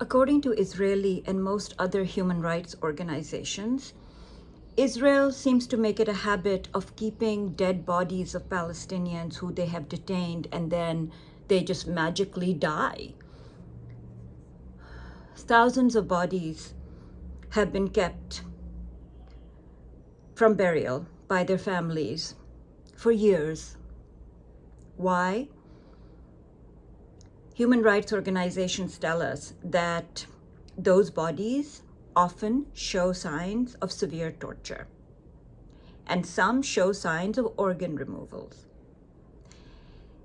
According to Israeli and most other human rights organizations, Israel seems to make it a habit of keeping dead bodies of Palestinians who they have detained and then they just magically die. Thousands of bodies have been kept from burial by their families for years. Why? Human rights organizations tell us that those bodies often show signs of severe torture, and some show signs of organ removals.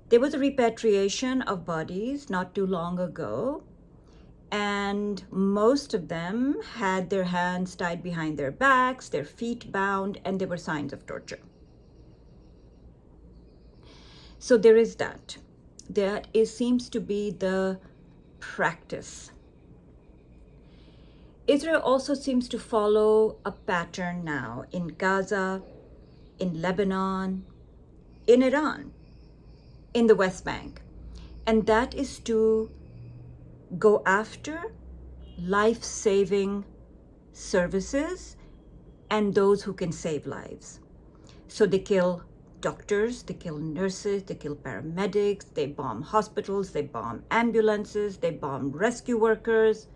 There was a repatriation of bodies not too long ago, and most of them had their hands tied behind their backs, their feet bound, and there were signs of torture. So there is that. That seems to be the practice. Israel also seems to follow a pattern now in Gaza, in Lebanon, in Iran, in the West Bank, and that is to go after life-saving services and those who can save lives. So they kill doctors, they kill nurses, they kill paramedics, they bomb hospitals, they bomb ambulances, they bomb rescue workers.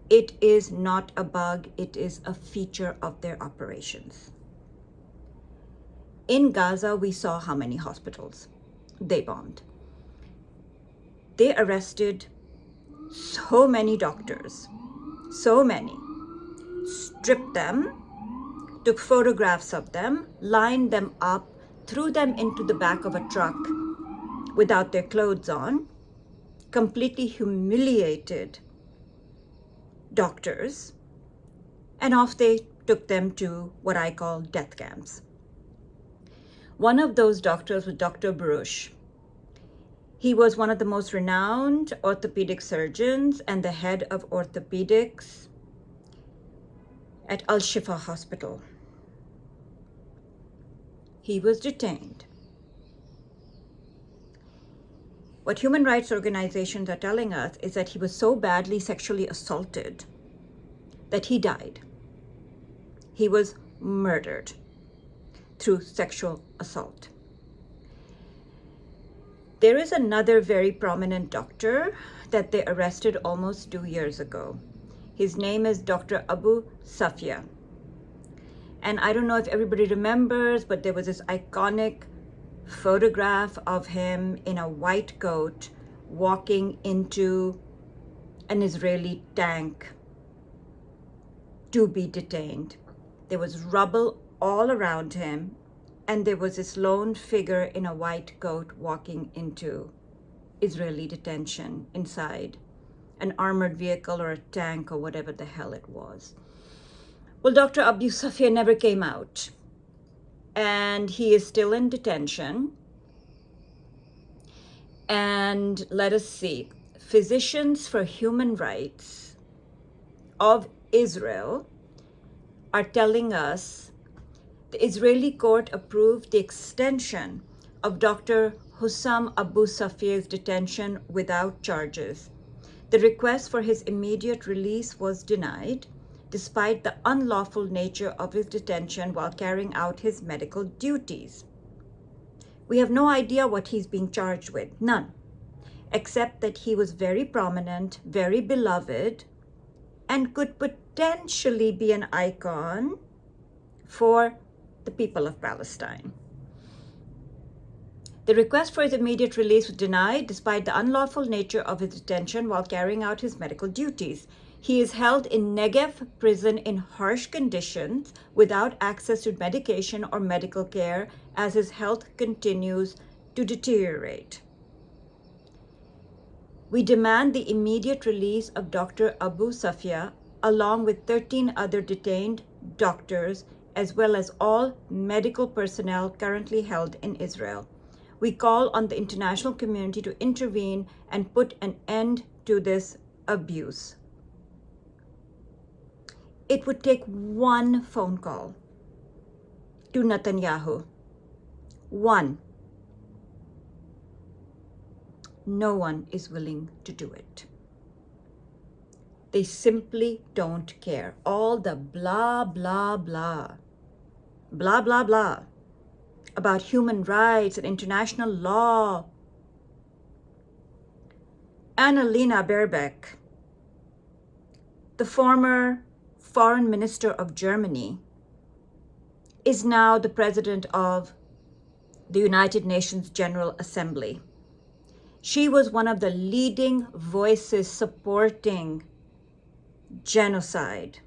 It is not a bug, it is a feature of their operations. In Gaza, we saw how many hospitals they bombed. They arrested so many doctors, so many, stripped them, took photographs of them, lined them up, threw them into the back of a truck without their clothes on, completely humiliated doctors, and off they took them to what I call death camps. One of those doctors was Dr. Baruch. He was one of the most renowned orthopedic surgeons and the head of orthopedics at Al-Shifa Hospital. He was detained. What human rights organizations are telling us is that he was so badly sexually assaulted that he died. He was murdered through sexual assault. There is another very prominent doctor that they arrested almost 2 years ago. His name is Dr. Abu Safia. And I don't know if everybody remembers, but there was this iconic photograph of him in a white coat walking into an Israeli tank to be detained. There was rubble all around him, and there was this lone figure in a white coat walking into Israeli detention inside an armored vehicle or a tank or whatever the hell it was. Well, Dr. Abu Safia never came out, and he is still in detention. And let us see, Physicians for Human Rights of Israel are telling us the Israeli court approved the extension of Dr. Hussam Abu Safia's detention without charges. The request for his immediate release was denied, despite the unlawful nature of his detention while carrying out his medical duties. We have no idea what he's being charged with, none, except that he was very prominent, very beloved, and could potentially be an icon for the people of Palestine. The request for his immediate release was denied despite the unlawful nature of his detention while carrying out his medical duties. He is held in Negev prison in harsh conditions without access to medication or medical care as his health continues to deteriorate. We demand the immediate release of Dr. Abu Safia along with 13 other detained doctors as well as all medical personnel currently held in Israel. We call on the international community to intervene and put an end to this abuse. It would take one phone call to Netanyahu. One. No one is willing to do it. They simply don't care. All the blah, blah, blah, blah, blah, blah about human rights and international law. Annalena Baerbock, the former foreign minister of Germany, is now the president of the United Nations General Assembly. She was one of the leading voices supporting genocide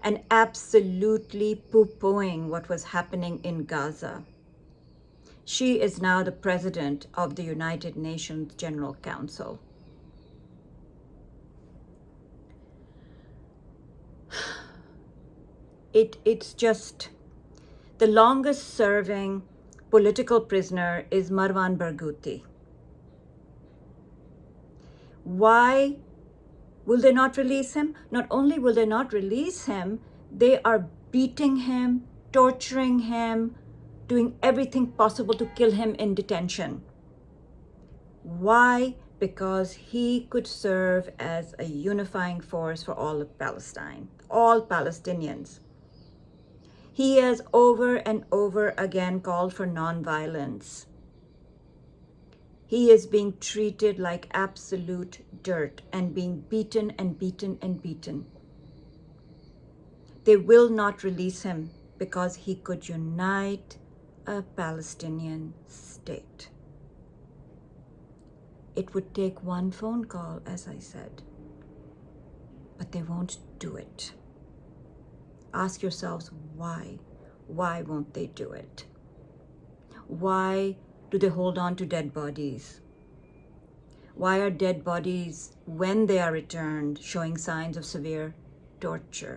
and absolutely poo-pooing what was happening in Gaza. She is now the president of the United Nations General Council. It's just, the longest serving political prisoner is Marwan Barghouti. Why will they not release him? Not only will they not release him, they are beating him, torturing him, doing everything possible to kill him in detention. Why? Because he could serve as a unifying force for all of Palestine, all Palestinians. He has over and over again called for nonviolence. He is being treated like absolute dirt and being beaten and beaten and beaten. They will not release him because he could unite a Palestinian state. It would take one phone call, as I said, but they won't do it. Ask yourselves why. Why won't they do it? Why do they hold on to dead bodies? Why are dead bodies, when they are returned, showing signs of severe torture?